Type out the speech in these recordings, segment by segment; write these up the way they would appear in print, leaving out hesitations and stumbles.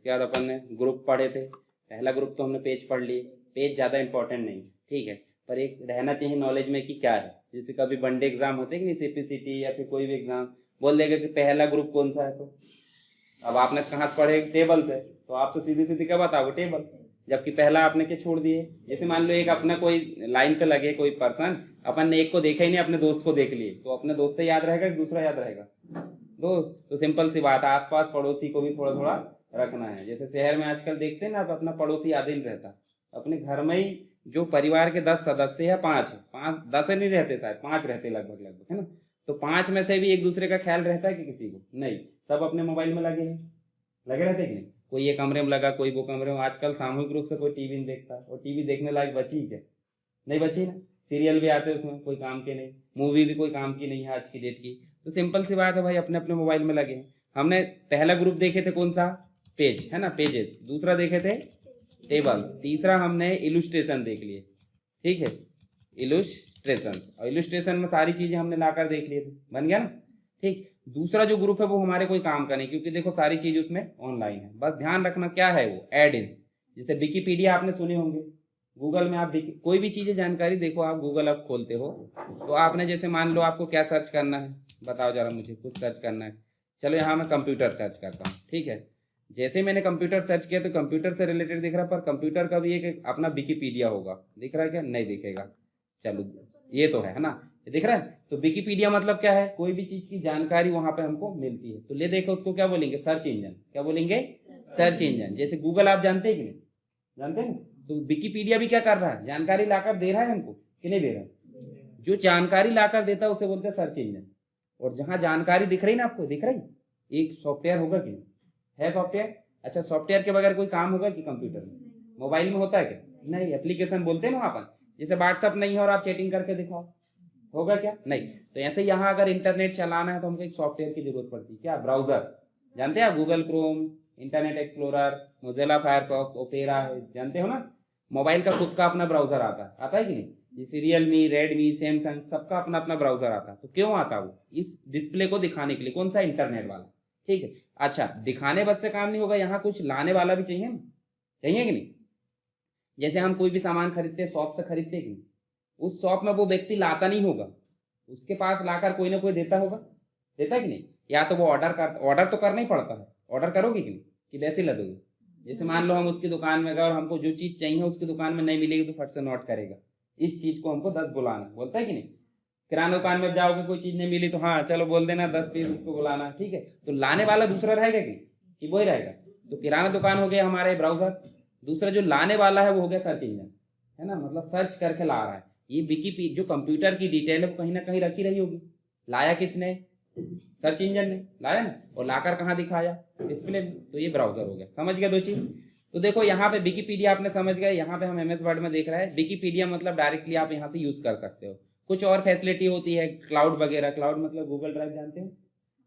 उसके बाद अपन ने ग्रुप पढ़े थे। पहला ग्रुप तो हमने पेज पढ़ लिए, पेज ज़्यादा इंपॉर्टेंट नहीं, ठीक है, पर एक रहना चाहिए नॉलेज में कि क्या है। जैसे कभी वनडे एग्जाम होते हैं कि नहीं, CPCT या फिर कोई भी एग्जाम, बोल देगा कि पहला ग्रुप कौन सा है, तो अब आपने कहाँ से पढ़े, टेबल से, तो आप तो सीधी सीधी क्या बताओगे, टेबल, जबकि पहला आपने क्या छोड़ दिए। जैसे मान लो एक अपना कोई लाइन पे लगे कोई पर्सन, अपन ने एक को देखा ही नहीं, अपने दोस्त को देख लिए, तो अपने दोस्त याद रहेगा कि दूसरा याद रहेगा, दोस्त। तो सिंपल सी बात है, आसपास पड़ोसी को भी थोड़ा थोड़ा रखना है। जैसे शहर में आजकल देखते हैं ना, अब अपना पड़ोसी याद ही नहीं रहता। अपने घर में ही जो परिवार के 10 सदस्य है, 5 5 10 नहीं रहते, शायद 5 रहते लगभग लगभग, है ना। तो 5 में से भी एक दूसरे का ख्याल रहता है कि किसी को नहीं, सब अपने मोबाइल में लगे हैं, लगे रहते कि नहीं। कोई ये कमरे में लगा, कोई वो कमरे में। आजकल सामूहिक रूप से कोई टीवी नहीं देखता, और टीवी देखने लायक बची क्या, नहीं बची ना। सीरियल भी आते हैं उसमें, कोई काम के नहीं, मूवी भी कोई काम की नहीं है आज की डेट की। तो सिंपल सी बात है भाई, अपने अपने मोबाइल में लगे हैं। हमने पहला ग्रुप देखे थे कौन सा, पेज, है ना, पेजेस। दूसरा देखे थे टेबल। तीसरा हमने इलुस्ट्रेशन देख लिए, ठीक है, इलुस्ट्रेशन। और इलुस्ट्रेशन में सारी चीजें हमने लाकर देख लिए थे, बन गया ना, ठीक। दूसरा जो ग्रुप है वो हमारे कोई काम का नहीं, क्योंकि देखो सारी चीज उसमें ऑनलाइन है। बस ध्यान रखना क्या है वो, एड इन्स। जैसे विकिपीडिया आपने सुने होंगे, गूगल में आप कोई भी चीजें जानकारी देखो, आप गूगल आप खोलते हो, तो आपने जैसे मान लो आपको क्या सर्च करना है, बताओ जरा मुझे, कुछ सर्च करना है। चलो यहाँ मैं कंप्यूटर सर्च करता हूँ, ठीक है। जैसे मैंने कंप्यूटर सर्च किया तो कंप्यूटर से रिलेटेड दिख रहा है, पर कंप्यूटर का भी एक अपना विकिपीडिया होगा, दिख रहा है क्या, नहीं दिखेगा। चलो ये तो है ना, ये दिख रहा है। तो विकिपीडिया मतलब क्या है, कोई भी चीज की जानकारी वहां पे हमको मिलती है। तो ले देखो उसको क्या बोलेंगे, सर्च इंजन। क्या बोलेंगे, सर्च इंजन। जैसे गूगल आप जानते हैं कि नहीं, जानते हैं। तो विकिपीडिया भी क्या कर रहा है, जानकारी लाकर दे रहा है हमको कि नहीं दे रहा है। जो जानकारी लाकर देता है उसे बोलते हैं सर्च इंजन। और जहां जानकारी दिख रही ना आपको, दिख रही, एक सॉफ्टवेयर होगा कि नहीं, है सॉफ्टवेयर। अच्छा, सॉफ्टवेयर के बगैर कोई काम होगा कि कंप्यूटर में, मोबाइल में होता है क्या, नहीं। एप्लीकेशन बोलते हैं ना वहां पर, जैसे व्हाट्सअप नहीं है और आप चैटिंग करके दिखाओ, होगा क्या, नहीं। तो ऐसे यहाँ अगर इंटरनेट चलाना है तो हमको एक सॉफ्टवेयर की जरूरत पड़ती है, क्या, ब्राउजर। जानते हैं आप, Google Chrome, internet explorer, Mozilla Firefox, opera, जानते हो ना। मोबाइल का खुद का अपना ब्राउजर आता है कि नहीं। जैसे रियलमी, रेडमी, सैमसंग, सबका अपना अपना ब्राउजर आता है। तो क्यों आता वो, इस डिस्प्ले को दिखाने के लिए, कौन सा, इंटरनेट वाला, ठीक है। अच्छा, दिखाने बस से काम नहीं होगा, यहाँ कुछ लाने वाला भी चाहिए ना, चाहिए कि नहीं। जैसे हम कोई भी सामान खरीदते हैं, शॉप से खरीदते हैं कि नहीं, उस शॉप में वो व्यक्ति लाता नहीं होगा, उसके पास लाकर कोई ना कोई देता होगा, देता है कि नहीं। या तो वो ऑर्डर तो करना ही पड़ता है, ऑर्डर करोगे कि नहीं, कि वैसे ही लदोगे। जैसे मान लो हम उसकी दुकान में गए और हमको जो चीज चाहिए उसकी दुकान में नहीं मिलेगी, तो फट से नोट करेगा, इस चीज को हमको 10 बुलाना, बोलता है कि नहीं। किराना दुकान में जाओगे, कोई चीज नहीं मिली तो हाँ चलो बोल देना 10 पीस उसको बुलाना, ठीक है। तो लाने वाला दूसरा रहेगा कि वही रहेगा। तो किराना दुकान हो गया हमारे ब्राउजर, दूसरा जो लाने वाला है वो हो गया सर्च इंजन, है ना, मतलब सर्च करके ला रहा है। ये विकिपीडिया जो कंप्यूटर की डिटेल है वो कहीं ना कहीं रखी रही होगी, लाया किसने, सर्च इंजन ने लाया ना, और लाकर कहाँ दिखाया, डिस्प्ले में। तो ये ब्राउजर हो गया, समझ गया दो चीज। तो देखो यहाँ पे विकिपीडिया आपने समझ गए, यहाँ पे हम MS वर्ड में देख रहे हैं विकिपीडिया, मतलब डायरेक्टली आप यहाँ से यूज कर सकते हो। कुछ और फैसिलिटी होती है, क्लाउड वगैरह, क्लाउड मतलब गूगल ड्राइव जानते हो,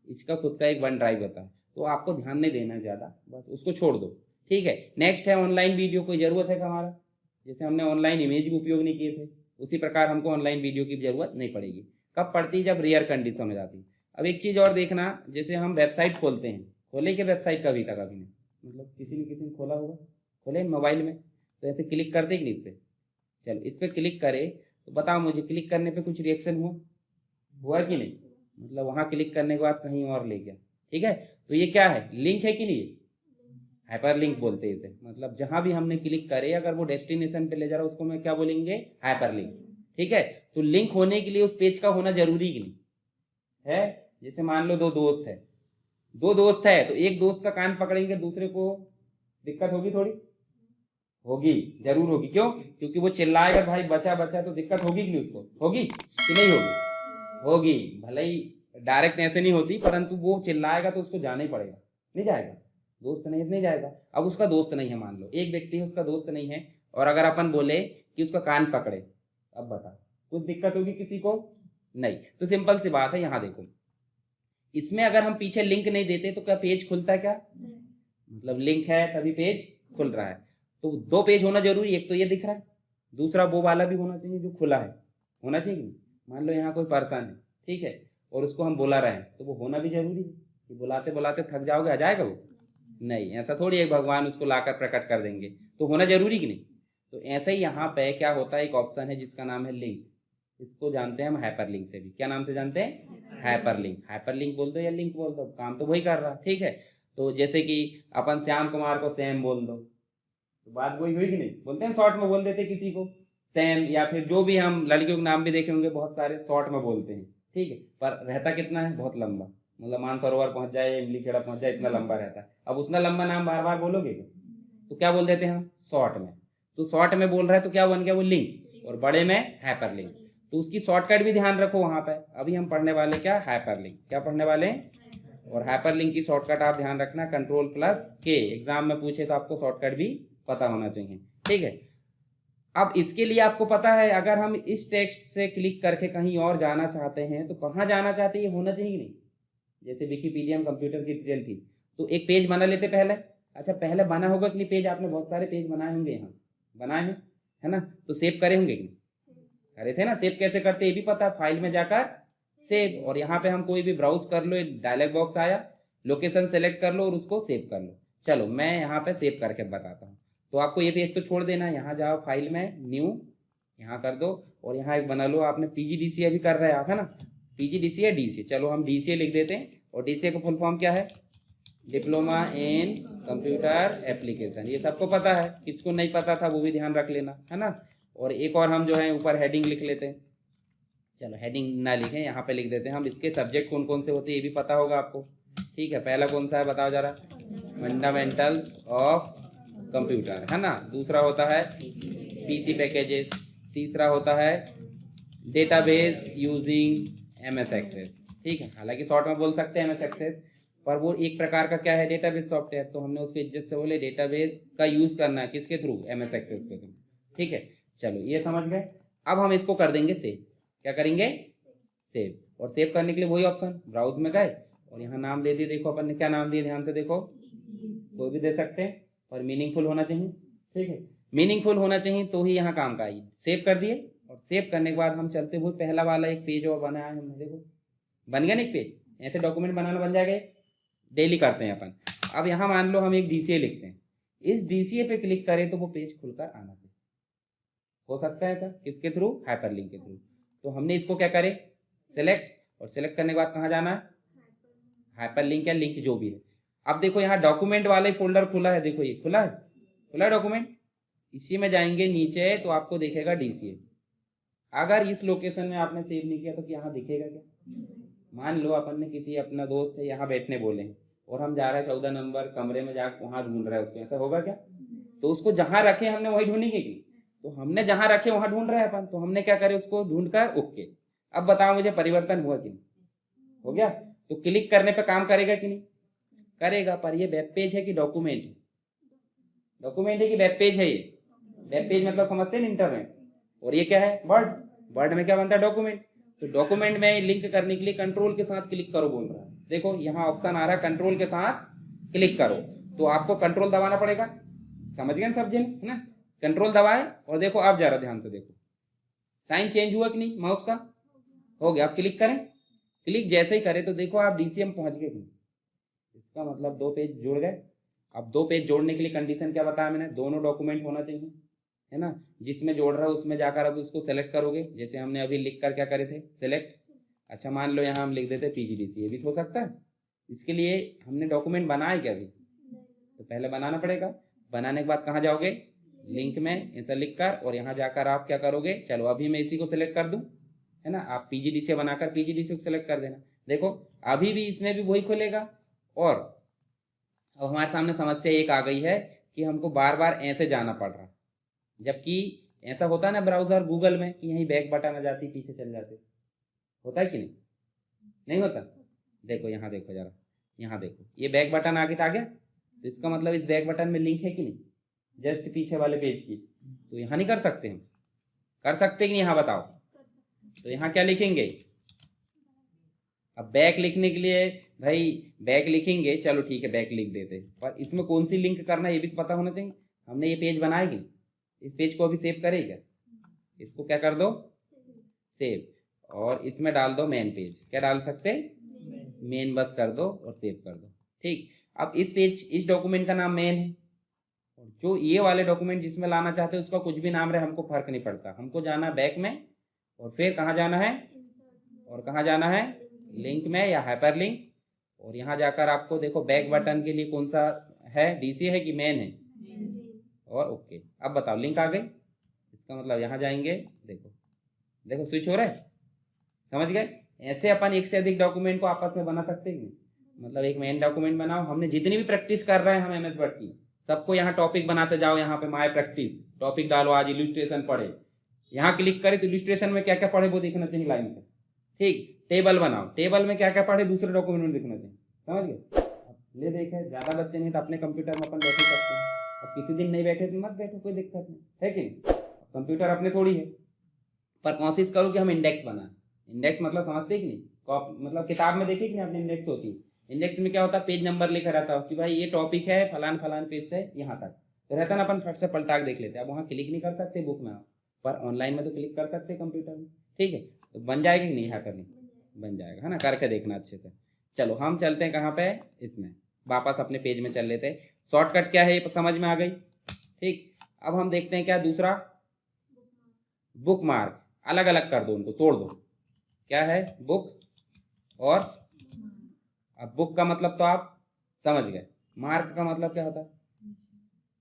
इसका खुद का एक वन ड्राइव होता है। तो आपको ध्यान नहीं देना ज्यादा, बस उसको छोड़ दो, ठीक है। नेक्स्ट है ऑनलाइन वीडियो, कोई जरूरत है हमारा, जैसे हमने ऑनलाइन इमेज भी उपयोग नहीं किए थे, उसी प्रकार हमको ऑनलाइन वीडियो की जरूरत नहीं पड़ेगी। कब पड़ती, जब रेयर कंडीशन हो जाती। अब एक चीज और देखना, जैसे हम वेबसाइट खोलते हैं, खोले के वेबसाइट कभी तक अभी नहीं, मतलब किसी ने खोला होगा, खोले मोबाइल में, तो ऐसे क्लिक करते कि नहीं इस पर। चलो इस पर क्लिक करे तो बताओ मुझे, क्लिक करने पे कुछ रिएक्शन हुआ कि नहीं, मतलब वहां क्लिक करने के बाद कहीं और ले गया, ठीक है। तो ये क्या है, लिंक है कि नहीं, हाइपर लिंक बोलते हैं इसे। मतलब जहां भी हमने क्लिक करे अगर वो डेस्टिनेशन पे ले जा रहा है उसको मैं क्या बोलेंगे, हाइपर लिंक, ठीक है। तो लिंक होने के लिए उस पेज का होना जरूरी कि नहीं है। जैसे मान लो दो दोस्त है, तो एक दोस्त का कान पकड़ेंगे, दूसरे को दिक्कत होगी, थोड़ी होगी, जरूर होगी। क्यों, क्योंकि वो चिल्लाएगा भाई बचा बचा, तो दिक्कत होगी कि नहीं, उसको होगी कि नहीं होगी, होगी। भले ही डायरेक्ट ऐसे नहीं होती, परंतु वो चिल्लाएगा तो उसको जाना ही पड़ेगा, नहीं जाएगा, दोस्त नहीं जाएगा। अब उसका दोस्त नहीं है, मान लो एक व्यक्ति है उसका दोस्त नहीं है, और अगर अपन बोले कि उसका कान पकड़े, अब बता कुछ दिक्कत होगी किसी को, नहीं। तो सिंपल सी बात है, यहाँ देखो इसमें अगर हम पीछे लिंक नहीं देते तो क्या पेज खुलता है क्या, मतलब लिंक है तभी पेज खुल रहा है। तो 2 पेज होना जरूरी, एक तो ये दिख रहा है, दूसरा वो वाला भी होना चाहिए जो खुला है, होना चाहिए नहीं। मान लो यहाँ कोई पर्सन है, ठीक है, और उसको हम बुला रहे हैं, तो वो होना भी जरूरी है, कि बुलाते बुलाते थक जाओगे, आ जाएगा वो, नहीं, ऐसा थोड़ी एक भगवान उसको लाकर प्रकट कर देंगे, तो होना जरूरी कि नहीं। तो ऐसे ही यहाँ पे क्या होता है, एक ऑप्शन है जिसका नाम है लिंक। इसको जानते हैं हम हाइपरलिंक से भी। क्या नाम से जानते हैं? हाइपरलिंक। हाइपरलिंक बोल दो या लिंक बोल दो, काम तो वही कर रहा, ठीक है। तो जैसे कि अपन श्याम कुमार को सैम बोल दो, तो बात वही हुई कि नहीं। बोलते हैं शॉर्ट में बोल देते किसी को सैम, या फिर जो भी हम लड़कियों के नाम भी देखे होंगे बहुत सारे शॉर्ट में बोलते हैं, ठीक है। पर रहता कितना है, बहुत लंबा। मतलब मानसरोवर पहुंच जाए, इमली खेड़ा पहुंच जाए, इतना लंबा रहता है। अब उतना लंबा नाम बार बार बोलोगे क्या? तो क्या बोल देते हैं हम, शॉर्ट में। तो शॉर्ट में बोल रहा है तो क्या बन गया वो, लिंक, और बड़े में हाइपरलिंक। तो उसकी शॉर्टकट भी ध्यान रखो वहां पे। अभी हम पढ़ने वाले क्या, हाइपरलिंक। क्या पढ़ने वाले हैं? और हाइपरलिंक की शॉर्टकट आप ध्यान रखना, Ctrl+K। एग्जाम में पूछे तो आपको शॉर्टकट भी पता होना चाहिए, ठीक है। अब इसके लिए आपको पता है, अगर हम इस टेक्स्ट से क्लिक करके कहीं और जाना चाहते हैं तो कहाँ जाना चाहते हैं, ये होना चाहिए नहीं। जैसे विकीपीडिया में कंप्यूटर की डिटेल थी, तो एक पेज बना लेते पहले। अच्छा, पहले बना होगा कि नहीं पेज, आपने बहुत सारे पेज बनाए होंगे, यहाँ बनाए हैं, है ना। तो सेव करे होंगे कि नहीं, करे थे ना। सेव कैसे करते ये भी पता, फाइल में जाकर सेव, और यहाँ पे हम कोई भी ब्राउज कर लो, डायलॉग बॉक्स आया, लोकेशन सेलेक्ट कर लो और उसको सेव कर लो। चलो मैं यहाँ पे सेव करके बताता हूँ। तो आपको ये पेज तो छोड़ देना, यहाँ जाओ फाइल में, न्यू, यहाँ कर दो, और यहाँ एक बना लो आपने PGDCA अभी कर रहे हैं आप, है ना। PGDCA DCA, चलो हम DCA लिख देते हैं। और DCA का फुल फॉर्म क्या है, डिप्लोमा इन कंप्यूटर एप्लीकेशन। ये सबको पता है, किसको नहीं पता था वो भी ध्यान रख लेना, है ना। और एक और हम जो है ऊपर हेडिंग लिख लेते हैं। चलो हेडिंग ना लिखें, यहाँ पे लिख देते हैं हम, इसके सब्जेक्ट कौन कौन से होते हैं ये भी पता होगा आपको, ठीक है। पहला कौन सा है बताओ जरा, फंडामेंटल्स ऑफ कंप्यूटर, है ना। दूसरा होता है PC पैकेजेस। तीसरा होता है डेटाबेस यूजिंग MS एक्सेस, ठीक है। हालांकि शॉर्ट में बोल सकते हैं MS एक्सेस, पर वो एक प्रकार का क्या है, डेटाबेस सॉफ्टवेयर। तो हमने उसको इज्जत से बोले डेटाबेस का यूज करना है, किसके थ्रू, MS एक्सेस के थ्रू, ठीक है। चलो ये समझ गए। अब हम इसको कर देंगे सेव। क्या करेंगे, सेव। और सेव करने के लिए वही ऑप्शन, ब्राउज में गए और यहाँ नाम दे दिए। देखो अपन ने क्या नाम दिया, ध्यान से देखो, कोई भी दे सकते हैं, पर मीनिंगफुल होना चाहिए, ठीक है। मीनिंगफुल होना चाहिए तो ही यहाँ काम का आई। सेव कर दिए, और सेव करने के बाद हम चलते हुए पहला वाला एक पेज और बनाया है हमने, देखो बन गया ना एक पेज। ऐसे डॉक्यूमेंट बनाना बन जाएगा, डेली करते हैं अपन। अब यहाँ मान लो हम एक DCA लिखते हैं, इस DCA पे क्लिक करें तो वो पेज खुलकर आना चाहिए। हो सकता है ऐसा, किसके थ्रू, हाइपरलिंक के थ्रू। तो हमने इसको क्या करें, सेलेक्ट, और सेलेक्ट करने के बाद कहाँ जाना है, हाइपरलिंक या लिंक जो भी है। अब देखो यहाँ डॉक्यूमेंट वाले फोल्डर खुला है, देखो ये खुला है, खुला है डॉक्यूमेंट। इसी में जाएंगे नीचे तो आपको दिखेगा DCA। अगर इस लोकेशन में आपने सेव नहीं किया तो यहाँ दिखेगा क्या। मान लो अपन ने किसी अपना दोस्त है यहाँ बैठने बोले हैं, और हम जा रहे हैं 14 नंबर कमरे में, जाकर वहां ढूंढ रहे हैं उसको, ऐसा होगा क्या। तो उसको जहां रखे हमने वही ढूंढेंगे कि, तो हमने जहां रखे वहां ढूंढ रहे हैं अपन, तो हमने क्या करे, उसको ढूंढकर ओके। अब बताओ मुझे परिवर्तन हुआ कि नहीं, हो गया। तो क्लिक करने पे काम करेगा कि नहीं, करेगा। पर ये वेब पेज है कि डॉक्यूमेंट है, डॉक्यूमेंट है कि वेब पेज है। ये वेब पेज मतलब समझते हैं इंटरनेट, और ये क्या है, वर्ड। वर्ड में क्या बनता है, डॉक्यूमेंट। तो डॉक्यूमेंट में लिंक करने के लिए कंट्रोल के साथ क्लिक करो बोल रहा है। देखो यहाँ ऑप्शन आ रहा है कंट्रोल के साथ क्लिक करो, तो आपको कंट्रोल दबाना पड़ेगा। समझ गए सब जन, है ना। कंट्रोल दबाए और देखो, आप जरा ध्यान से देखो, साइन चेंज हुआ कि नहीं माउस का, हो गया। आप क्लिक करें, क्लिक जैसे ही करें तो देखो आप DCA में पहुंच गए। इसका मतलब 2 पेज जुड़ गए। अब 2 पेज जोड़ने के लिए कंडीशन क्या बताया मैंने, दोनों डॉक्यूमेंट होना चाहिए, है ना। जिसमें जोड़ रहा है उसमें जाकर अब उसको सेलेक्ट करोगे, जैसे हमने अभी लिख कर क्या करे थे, सेलेक्ट। अच्छा मान लो यहाँ हम लिख देते PGDCA, ये भी तो हो सकता है। इसके लिए हमने डॉक्यूमेंट बनाए क्या अभी, तो पहले बनाना पड़ेगा। बनाने के बाद कहाँ जाओगे, लिंक में ऐसा लिख कर, और यहाँ जाकर आप क्या करोगे, चलो अभी मैं इसी को सिलेक्ट कर दूं, है ना। आप PGDCA बनाकर PGDCA को सिलेक्ट कर देना। देखो अभी भी इसमें भी वही खुलेगा। और अब हमारे सामने समस्या एक आ गई है कि हमको बार बार ऐसे जाना पड़ रहा, जबकि ऐसा होता है ना ब्राउजर गूगल में कि यहीं बैक बटन आ जाती, पीछे चल जाते, होता है कि नहीं, नहीं होता। देखो यहाँ देखो जरा, यहाँ देखो ये बैक बटन आगे आ गया, तो इसका मतलब इस बैक बटन में लिंक है कि नहीं, जस्ट पीछे वाले पेज की। तो यहाँ नहीं कर सकते हम, कर सकते कि नहीं, यहाँ बताओ। तो यहाँ क्या लिखेंगे, अब बैक लिखने के लिए भाई बैक लिखेंगे, चलो ठीक है बैक लिख देते, पर इसमें कौन सी लिंक करना है ये भी तो पता होना चाहिए। हमने ये पेज बनाएगी, इस पेज को अभी सेव करेगा, इसको क्या कर दो, सेव, और इसमें डाल दो मेन पेज। क्या डाल सकते, मेन बस कर दो और सेव कर दो, ठीक। अब इस डॉक्यूमेंट का नाम मेन है, और जो ये वाले डॉक्यूमेंट जिसमें लाना चाहते हैं उसका कुछ भी नाम रहे, हमको फर्क नहीं पड़ता। हमको जाना बैक में, और फिर कहाँ जाना है, और कहाँ जाना है, लिंक में या हाइपर लिंक। और यहाँ जाकर आपको देखो बैक बटन के लिए कौन सा है, डीसी है कि मेन है, और ओके। अब बताओ लिंक आ गई, इसका मतलब यहाँ जाएंगे, देखो देखो स्विच हो रहा है, समझ गए। ऐसे अपन एक से अधिक डॉक्यूमेंट को आपस में बना सकते हैं। मतलब एक मेन डॉक्यूमेंट बनाओ, हमने जितनी भी प्रैक्टिस कर रहे हैं हम MS वर्ड की, सबको यहाँ टॉपिक बनाते जाओ, यहाँ पे माय प्रैक्टिस टॉपिक डालो, आज इलस्ट्रेशन पढ़े, यहाँ क्लिक करें तो इलस्ट्रेशन में क्या क्या पढ़े वो देखना चाहिए लाइन से, ठीक। टेबल बनाओ, टेबल में क्या क्या पढ़े दूसरे डॉक्यूमेंट में दिखना चाहिए, समझ गए। ले देखे ज़्यादा बच्चे नहीं तो अपने कंप्यूटर में अपन बैठे सकते हैं। अब किसी दिन नहीं बैठे तो मत बैठो, कोई दिक्कत नहीं है कि नहीं, कंप्यूटर अपने थोड़ी है। पर कोशिश करो कि हम इंडेक्स बनाएं। इंडेक्स मतलब समझते कि नहीं, मतलब किताब में देखिए कि नहीं, अपने इंडेक्स होती है। इंडेक्स में क्या होता है, पेज नंबर लिखा रहता है कि भाई ये टॉपिक है फलान फलान पेज से यहाँ तक, तो रहता ना, अपन फट से पलटा के देख लेते हैं। अब वहाँ क्लिक नहीं कर सकते बुक में, पर ऑनलाइन में तो क्लिक कर सकते कंप्यूटर में, ठीक है। तो बन जाएगी कि नहीं, यहाँ करनी बन जाएगा, है ना, करके देखना अच्छे से। चलो हम चलते हैं कहाँ पे, इसमें वापस अपने पेज में चल लेते हैं। शॉर्टकट क्या है ये समझ में आ गई, ठीक। अब हम देखते हैं क्या दूसरा, बुक मार्क। अलग अलग कर दो उनको, तोड़ दो। क्या है, बुक और, अब बुक का मतलब तो आप समझ गए, मार्क का मतलब क्या होता है,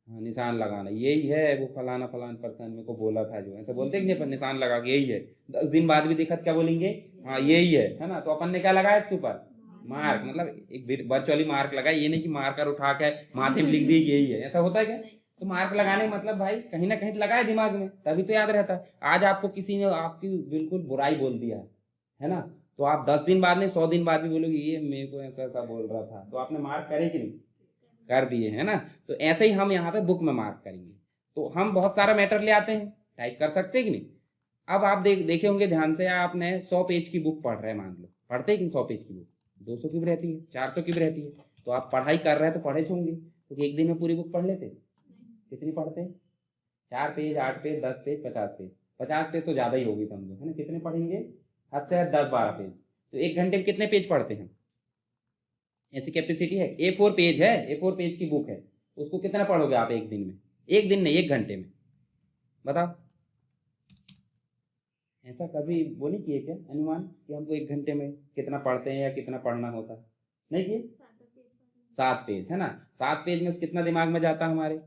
हाँ निशान लगाना। यही है वो फलाना फलान पर्सन मेरे को बोला था, जो ऐसे बोलते हैं, निशान लगा के यही है। 10 दिन बाद भी दिक्कत क्या बोलेंगे, हाँ यही है ना। तो अपन ने क्या लगाया इसके ऊपर, मार्क, मतलब एक वर्चुअली मार्क लगाया। ये नहीं कि मार्कर उठा के माथे में लिख दी कि यही है, ऐसा होता है क्या। तो मार्क लगाने का मतलब भाई कहीं ना कहीं लगाए दिमाग में, तभी तो याद रहता है। आज आपको किसी ने आपकी बिल्कुल बुराई बोल दिया है ना, तो आप 10 दिन बाद नहीं 100 दिन बाद भी बोलोगे ये मेरे को ऐसा ऐसा बोल रहा था, तो आपने मार्क करे कि नहीं, कर दिए, है ना। तो ऐसे ही हम यहाँ पे बुक में मार्क करेंगे। तो हम बहुत सारा मैटर ले आते हैं, टाइप कर सकते हैं कि नहीं। अब आप देखे होंगे ध्यान से, आपने 100 पेज की बुक पढ़ रहे हैं, मान लो पढ़ते हैं कि 100 पेज की बुक 200 की भी रहती है, 400 की भी रहती है। तो आप पढ़ाई कर रहे हैं तो पढ़े होंगे, तो एक दिन में पूरी बुक पढ़ लेते, कितनी पढ़ते हैं, 4 page, 8 page, 10 page, 50 page. 50 page तो ज़्यादा ही होगी समझो, है ना। कितने पढ़ेंगे, हद से हद 10-12 पेज। तो एक घंटे में कितने पेज पढ़ते हैं, ऐसी कैपेसिटी है। A4 पेज है, A4 पेज की बुक है, उसको कितना पढ़ोगे आप एक दिन में, एक दिन नहीं 1 घंटे में, बताओ। ऐसा कभी वो नहीं किए क्या अनुमान कि हमको 1 घंटे में कितना पढ़ते हैं या कितना पढ़ना होता है, नहीं किए। 7 पेज है ना, 7 पेज में कितना दिमाग में जाता है हमारे,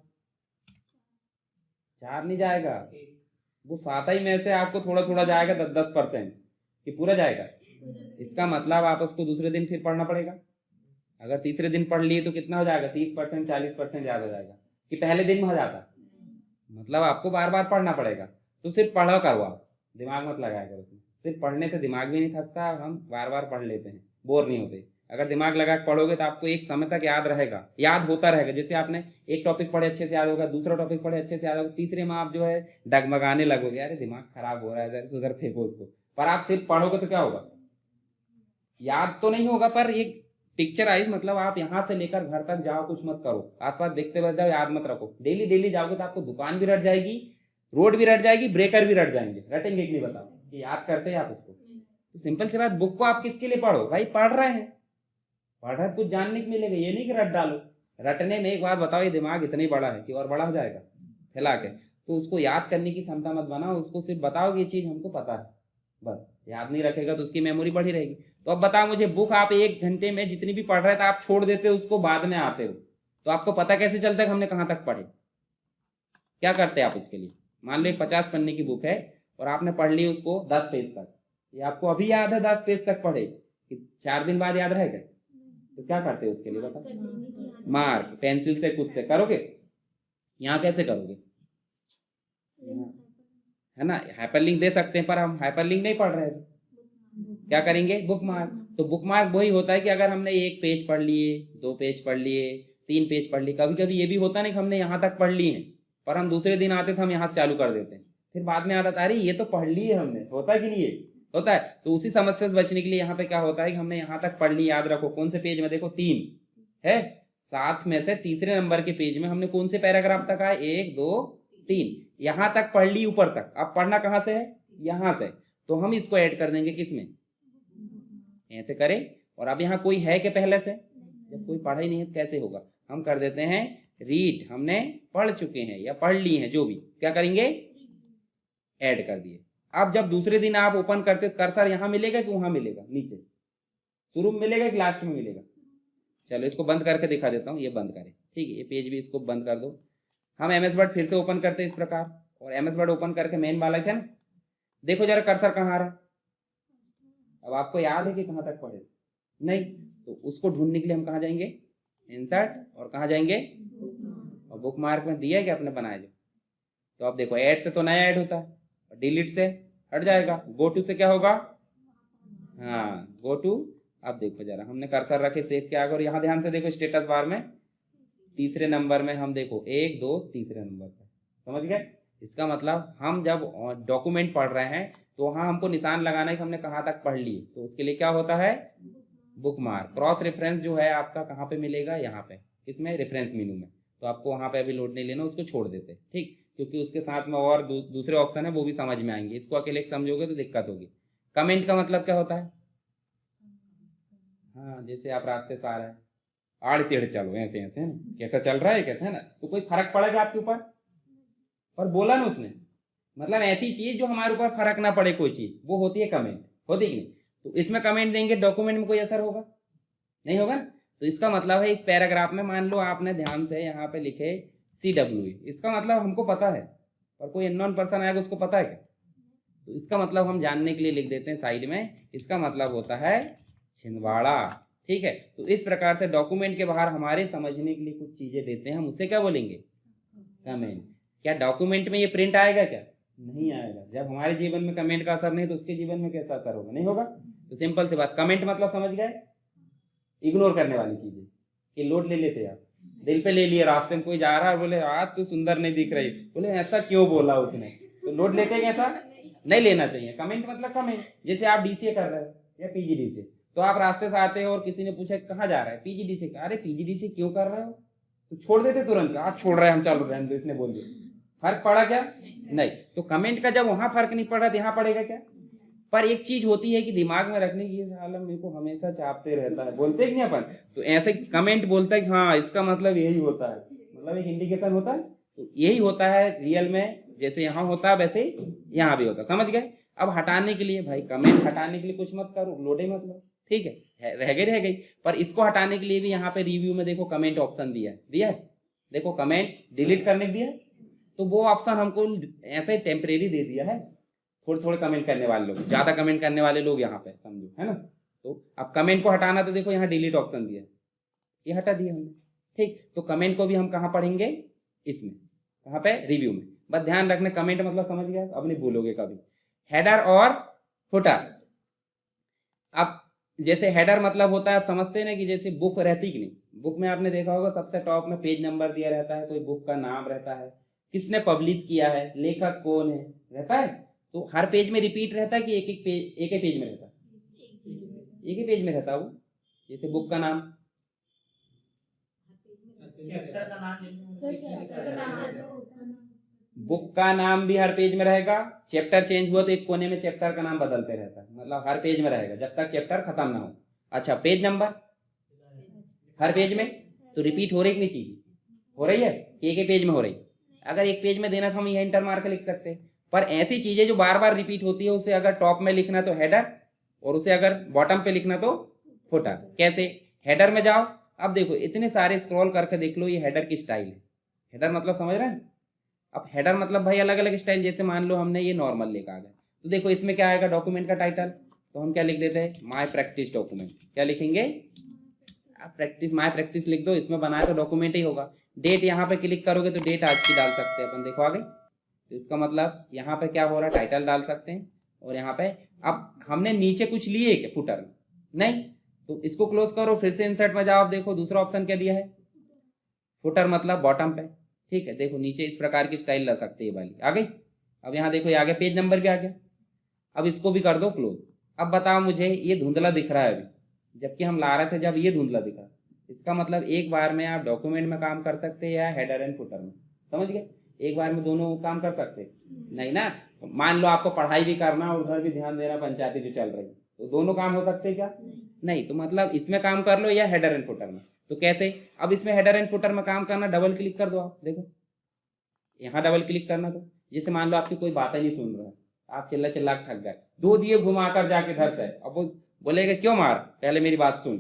4 नहीं जाएगा, वो 7 ही में से आपको थोड़ा थोड़ा जाएगा, 10% कि पूरा जाएगा। इसका मतलब आप उसको दूसरे दिन फिर पढ़ना पड़ेगा। अगर तीसरे दिन पढ़ लिए तो कितना हो जाएगा, 30% 40% याद हो जाएगा, कि पहले दिन में हो जाता। मतलब आपको बार बार पढ़ना पड़ेगा। तो सिर्फ पढ़ा करो आप, दिमाग मत लगाया करो उसमें। सिर्फ पढ़ने से दिमाग भी नहीं थकता, हम बार बार पढ़ लेते हैं, बोर नहीं होते। अगर दिमाग लगा के पढ़ोगे तो आपको एक समय तक याद रहेगा, याद होता रहेगा। जैसे आपने एक टॉपिक पढ़े अच्छे से याद होगा, दूसरा टॉपिक पढ़े अच्छे से याद होगा, तीसरे में आप जो है डगमगाने लगोगे, अरे दिमाग खराब हो रहा है, इधर उधर फेंको उसको। पर आप सिर्फ पढ़ोगे तो क्या होगा, याद तो नहीं होगा, पर एक पिक्चराइज, मतलब आप यहाँ से लेकर घर तक जाओ, कुछ मत करो, आसपास देखते बच जाओ, याद मत रखो। डेली डेली जाओगे तो आपको दुकान भी रट जाएगी, रोड भी रट जाएगी, ब्रेकर भी रट जाएंगे। रटेंगे कि नहीं बताओ, कि याद करते हैं आप उसको। तो सिंपल सी बात, बुक को आप किसके लिए पढ़ो भाई, पढ़ रहे हैं, पढ़ रहे कुछ जानने को मिलेगा, ये नहीं कि रट डालो। रटने में एक बात बताओ, ये दिमाग इतना ही बड़ा है कि और बड़ा हो जाएगा फैला के, तो उसको याद करने की क्षमता मत बनाओ। उसको सिर्फ बताओ कि ये चीज हमको पता है, बस। याद नहीं रखेगा तो उसकी मेमोरी बढ़ी रहेगी। तो अब बताओ मुझे, बुक आप 1 घंटे में जितनी भी पढ़ रहे थे आप छोड़ देते हो, उसको बाद में आते हो, तो आपको पता कैसे चलता है कि हमने कहाँ तक पढ़े। क्या करते हैं आप उसके लिए, मान लो 50 पन्ने की बुक है और आपने पढ़ ली उसको 10 पेज तक, ये आपको अभी याद है 10 पेज तक पढ़े, कि 4 दिन बाद याद रहेगा। तो क्या करते हो उसके लिए बताओ, मार्क पेंसिल से खुद से करोगे। यहाँ कैसे करोगे, है ना, हाइपरलिंक दे सकते हैं, पर हम हाइपरलिंक नहीं पढ़ रहे हैं, क्या करेंगे, बुक मार्क। तो बुक मार्क वही होता है कि अगर हमने 1 पेज पढ़ लिए, 2 पेज पढ़ लिए, 3 पेज पढ़ लिए, कभी कभी ये भी होता है ना कि हमने यहाँ तक पढ़ लिए हैं, पर हम दूसरे दिन आते थे, हम यहाँ से चालू कर देते हैं, फिर बाद में आता था अरे ये तो पढ़ ली है हमने, होता है कि नहीं, ये होता है। तो उसी समस्या से बचने के लिए यहाँ पे क्या होता है कि हमने यहाँ तक पढ़ ली, याद रखो कौन से पेज में, देखो 3 है, 7 में से तीसरे नंबर के पेज में हमने कौन से पैराग्राफ तक आए, 1 2 3, यहाँ तक पढ़ ली ऊपर तक। अब पढ़ना कहाँ से है, यहाँ से, तो हम इसको ऐड कर देंगे किसमें, ऐसे करें। और अब यहाँ कोई है कि पहले से, जब कोई पढ़ा ही नहीं है तो कैसे होगा? हम कर देते हैं रीड, हमने पढ़ चुके हैं या पढ़ ली हैं, जो भी, क्या करेंगे, ऐड कर दिए। अब जब दूसरे दिन आप ओपन करते कर्सर यहाँ मिलेगा कि वहां मिलेगा, नीचे शुरू में मिलेगा कि लास्ट में मिलेगा? चलो इसको बंद करके दिखा देता हूँ, ये बंद करें, ठीक है, ये पेज भी इसको बंद कर दो। हम एमएस वर्ड फिर से ओपन करते हैं इस प्रकार, और एमएस वर्ड ओपन करके मेन वाला थे ना, देखो जरा कर्सर कहाँ आ रहा। अब आपको याद है कि कहाँ तक पढ़े? नहीं, तो उसको ढूंढने के लिए हम कहाँ जाएंगे, इंसर्ट, और कहाँ जाएंगे, और बुक मार्क में दिया है कि अपने बनाए जो। तो अब देखो ऐड से तो नया ऐड होता है, डिलीट से हट जाएगा, गो टू से क्या होगा, हाँ गो टू। अब देखो जरा हमने कर्सर रखे सेव के आगे, और यहाँ ध्यान से देखो स्टेटस बार में तीसरे नंबर में हम देखो 1 2 तीसरे नंबर पर, समझ गए? इसका मतलब हम जब डॉक्यूमेंट पढ़ रहे हैं तो वहाँ हमको निशान लगाना है कि हमने कहाँ तक पढ़ लिए, तो उसके लिए क्या होता है, बुक मार्क। क्रॉस रेफरेंस जो है आपका कहाँ पे मिलेगा, यहाँ पे, इसमें रेफरेंस मेनू में, तो आपको वहाँ पे अभी लोड नहीं लेना, उसको छोड़ देते, ठीक, क्योंकि उसके साथ में और दूसरे ऑप्शन है वो भी समझ में आएंगे, इसको अकेले समझोगे तो दिक्कत होगी। कमेंट का मतलब क्या होता है, हाँ जैसे आप रास्ते से आ रहे हैं, आड़ टेढ़ चलो, ऐसे ऐसे है ना, कैसा चल रहा है कहते हैं ना, तो कोई फर्क पड़ेगा आपके ऊपर? पर बोला ना उसने, मतलब ऐसी चीज जो हमारे ऊपर फर्क ना पड़े कोई चीज, वो होती है कमेंट, होती कि नहीं? तो इसमें कमेंट देंगे, डॉक्यूमेंट में कोई असर होगा नहीं होगा। तो इसका मतलब है इस पैराग्राफ में मान लो आपने ध्यान से यहाँ पे लिखे CWE, इसका मतलब हमको पता है, पर कोई अननोन पर्सन आएगा उसको पता है क्या? तो इसका मतलब हम जानने के लिए लिख देते हैं साइड में, इसका मतलब होता है छिंदवाड़ा, ठीक है। तो इस प्रकार से डॉक्यूमेंट के बाहर हमारे समझने के लिए कुछ चीजें देते हैं, हम उसे क्या बोलेंगे, कमेंट। क्या डॉक्यूमेंट में ये प्रिंट आएगा क्या? नहीं आएगा। जब हमारे जीवन में कमेंट का असर नहीं तो उसके जीवन में कैसा असर होगा, नहीं होगा। तो सिंपल सी बात, कमेंट मतलब समझ गए, इग्नोर करने वाली चीजें, ये लोड ले लेते आप, दिल पे ले लिए, रास्ते में कोई जा रहा है बोले आज तो सुंदर नहीं दिख रही, बोले ऐसा क्यों बोला उसने, तो लोड लेते हैं, ऐसा नहीं लेना चाहिए। कमेंट मतलब कमेंट, जैसे आप DCA कर रहे हो या PGDCA, तो आप रास्ते से आते हो और किसी ने पूछा कहाँ जा रहा है, PGDCA, अरे PGDCA क्यों कर रहे हो, तो छोड़ देते तुरंत, आज छोड़ रहे हैं हम, चल रहे हैं, तो इसने बोल दिया, फर्क पड़ा क्या? नहीं। तो कमेंट का जब वहां फर्क नहीं पड़ा तो यहाँ पड़ेगा क्या? पर एक चीज होती है कि दिमाग में रखने की, साला मेरे को हमेशा चापते रहता है, बोलते कि नहीं अपन, तो ऐसे कमेंट बोलता है कि हाँ इसका मतलब यही होता है, मतलब एक इंडिकेशन होता है, तो यही होता है रियल में, जैसे यहाँ होता है वैसे यहाँ भी होता है, समझ गए। अब हटाने के लिए भाई, कमेंट हटाने के लिए कुछ मत करो, लोडे मत लो, ठीक है, रह गई। पर इसको हटाने के लिए भी यहाँ पे रिव्यू में देखो कमेंट ऑप्शन दिया है, देखो कमेंट डिलीट करने दिया है, तो वो ऑप्शन हमको ऐसे टेम्परेरी दे दिया है, थोड़े थोड़े कमेंट करने वाले लोग, ज्यादा कमेंट करने वाले लोग यहाँ पे समझो, है ना। तो अब कमेंट को हटाना तो देखो यहाँ डिलीट ऑप्शन दिया, ये हटा दिया हमने, ठीक। तो कमेंट को भी हम कहाँ पढ़ेंगे, इसमें, कहाँ पे, रिव्यू में। बस ध्यान रखना, कमेंट मतलब समझ गया, अब नहीं भूलोगे कभी। हेडर और फुटर, अब जैसे हेडर मतलब होता है, आप समझते हैं ना कि जैसे बुक रहती कि नहीं, बुक में आपने देखा होगा सबसे टॉप में पेज नंबर दिया रहता है, कोई बुक का नाम रहता है, किसने पब्लिश किया है, लेखक कौन है, रहता है। तो हर पेज में रिपीट रहता है कि एक एक पेज में रहता है, एक ही पेज में रहता है वो। जैसे बुक का नाम, बुक का नाम भी हर पेज में रहेगा, चैप्टर चेंज हुआ तो एक कोने में चैप्टर का नाम बदलते रहता है, मतलब हर पेज में रहेगा जब तक चैप्टर खत्म ना हो। अच्छा, पेज नंबर हर पेज में, तो रिपीट हो रही कि नहीं चीज, हो रही है, एक ही पेज में हो रही। अगर एक पेज में देना तो हम ये इंटर मार के लिख सकते हैं, पर ऐसी चीजें जो बार बार रिपीट होती है, उसे अगर टॉप में लिखना तो हेडर, और उसे अगर बॉटम पे लिखना तो फुटर। कैसे, हेडर में जाओ, अब देखो इतने सारे स्क्रॉल करके देख लो, ये हेडर की स्टाइल है, हेडर मतलब समझ रहे हैं। अब हेडर मतलब भाई अलग अलग स्टाइल, जैसे मान लो हमने ये नॉर्मल लेकर आ गए, तो देखो इसमें क्या आएगा, डॉक्यूमेंट का टाइटल, तो हम क्या लिख देते हैं, माई प्रैक्टिस डॉक्यूमेंट, क्या लिखेंगे, प्रैक्टिस, माई प्रैक्टिस लिख दो, इसमें बनाया तो डॉक्यूमेंट ही होगा। डेट यहाँ पे क्लिक करोगे तो डेट आज की डाल सकते हैं अपन, देखो आ गई। तो इसका मतलब यहाँ पे क्या हो रहा है, टाइटल डाल सकते हैं, और यहाँ पे अब हमने नीचे कुछ लिए क्या फुटर में, नहीं, तो इसको क्लोज करो, फिर से इंसर्ट में जाओ, देखो दूसरा ऑप्शन क्या दिया है, फुटर मतलब बॉटम पे, ठीक है। देखो नीचे इस प्रकार की स्टाइल ला सकते हैं वाली, आ गई। अब यहाँ देखो ये आ गया, पेज नंबर भी आ गया, अब इसको भी कर दो क्लोज। अब बताओ मुझे, ये धुंधला दिख रहा है अभी, जबकि हम ला रहे थे जब ये धुंधला दिखा, इसका मतलब एक बार में आप डॉक्यूमेंट में काम कर सकते हैं या हेडर एंड फुटर में, समझ गए, एक बार में दोनों काम कर सकते नहीं ना। मान लो आपको पढ़ाई भी करना और उधर भी ध्यान देना, पंचायती जो चल रही, तो दोनों काम हो सकते हैं क्या? नहीं। तो मतलब इसमें काम कर लो या हेडर एंड फुटर में। तो कैसे? अब इसमें हेडर एंड फुटर में काम करना, डबल क्लिक कर दो आप, देखो यहाँ डबल क्लिक करना। तो जैसे मान लो आपकी कोई बात ही नहीं सुन रहा है, आप चिल्ला चिल्ला के थक गए, 2 दिए घुमाकर जाके धरते है, अब वो बोलेगा क्यों मार, पहले मेरी बात सुन,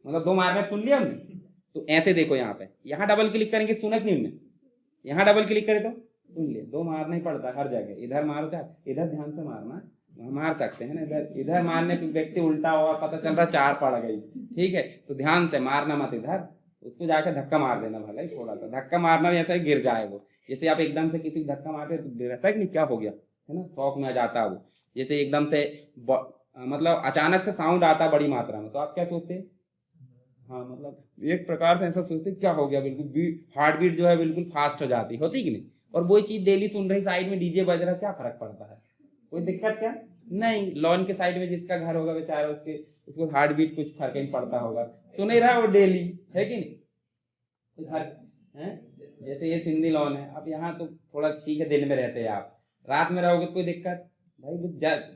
मतलब 2 मारने सुन लिया हमने। तो ऐसे देखो यहाँ पे, यहाँ डबल क्लिक करेंगे, सुना कि नहीं हमने, यहाँ डबल क्लिक करे तो सुन लिए। 2 मारना ही पड़ता है हर जगह, इधर मारो चाहे इधर, ध्यान से मारना, मार सकते हैं ना, इधर इधर मारने पे व्यक्ति उल्टा हुआ, पता चल रहा 4 पड़ गई, ठीक है। तो ध्यान से मारना मत इधर, उसको जाकर धक्का मार देना, भला ही थोड़ा सा धक्का मारना भी, ऐसा ही गिर जाए वो। जैसे आप एकदम से किसी को धक्का मारते तो रहता है कि नहीं, क्या हो गया है ना, शौक में आ जाता है वो। जैसे एकदम से मतलब अचानक से साउंड आता बड़ी मात्रा में, तो आप क्या सोचते हैं? हाँ, मतलब एक प्रकार से ऐसा सोचते क्या हो गया, बिल्कुल हार्ट बीट जो है बिल्कुल फास्ट हो जाती, होती कि नहीं। और वही चीज डेली सुन रही, साइड में डीजे बज रहा, क्या फर्क पड़ता है, कोई दिक्कत क्या नहीं। लॉन के साइड में जिसका घर होगा बेचारा, उसको हार्ट बीट कुछ फर्क नहीं पड़ता होगा, सुन ही रहा वो डेली, है कि नहीं। तो है जैसे ये सिंधी लॉन है, अब यहाँ तो थोड़ा ठीक है, दिन में रहते हैं आप, रात में रहोगे तो कोई दिक्कत भाई,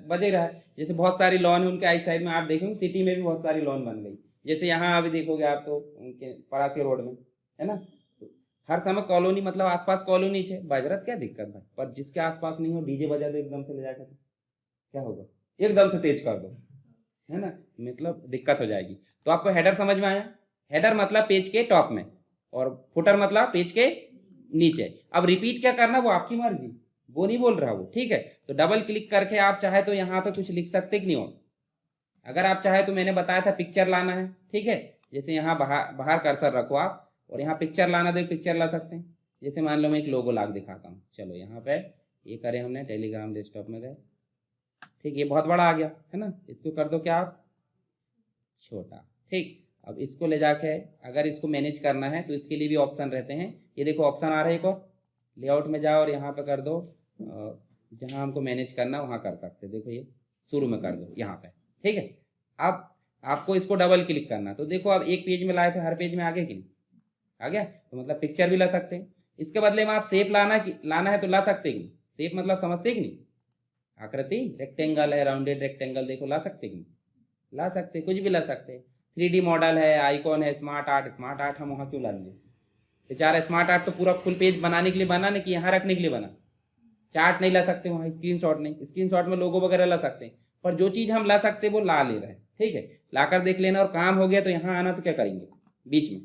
बजे रहा है। जैसे बहुत सारी लॉन है उनके आइट साइड में, आप देखेंगे सिटी में भी बहुत सारी लॉन बन गई। जैसे यहाँ अभी देखोगे आप तो उनके परासी रोड में, है ना, तो हर समय कॉलोनी, मतलब आसपास कॉलोनी है, बजरत क्या दिक्कत भाई, पर जिसके आसपास नहीं हो डीजे बजा दो एकदम से ले जाकर, क्या होगा, एकदम से तेज कर दो, है ना, मतलब दिक्कत हो जाएगी। तो आपको हेडर समझ में आया? हेडर मतलब पेज के टॉप में, और फुटर मतलब पेज के नीचे। अब रिपीट क्या करना वो आपकी मर्जी, वो नहीं बोल रहा वो, ठीक है। तो डबल क्लिक करके आप चाहे तो यहाँ पे कुछ लिख सकते कि नहीं हो, अगर आप चाहे तो मैंने बताया था पिक्चर लाना है, ठीक है। जैसे यहाँ बाहर कर्सर रखो आप, और यहाँ पिक्चर लाना, दो पिक्चर ला सकते हैं। जैसे मान लो मैं एक लोगो ला दिखाता हूँ, चलो यहाँ पे ये करें हमने, टेलीग्राम डेस्कटॉप में गए, ठीक, ये बहुत बड़ा आ गया है ना, इसको कर दो क्या आप छोटा, ठीक। अब इसको ले जाके अगर इसको मैनेज करना है तो इसके लिए भी ऑप्शन रहते हैं, ये देखो ऑप्शन आ रहा है एक और, लेआउट में जाओ और यहाँ पे कर दो, जहाँ हमको मैनेज करना वहाँ कर सकते, देखो ये शुरू में कर दो यहाँ पे, ठीक है। अब आपको इसको डबल क्लिक करना, तो देखो अब एक पेज में लाए थे, हर पेज में आगे कि नहीं आ गया, तो मतलब पिक्चर भी ला सकते हैं। इसके बदले में आप शेप लाना है तो ला सकते हैं, शेप मतलब समझते कि नहीं, आकृति, रेक्टेंगल है, राउंडेड रेक्टेंगल, देखो ला सकते कि नहीं, ला सकते, कुछ भी ला सकते। 3D मॉडल है, आइकॉन है, स्मार्ट आर्ट हम वहाँ क्यों ला लिए बेचारा, स्मार्ट आर्ट तो पूरा फुल पेज बनाने के लिए बना, नहीं कि यहाँ रखने के लिए बना। चार्ट नहीं ला सकते वहाँ, स्क्रीनशॉट नहीं, स्क्रीनशॉट में लोगो वगैरह ला सकते हैं, पर जो चीज़ हम ला सकते वो ला ले रहे हैं, ठीक है। लाकर देख लेना, और काम हो गया तो यहाँ आना, तो क्या करेंगे बीच में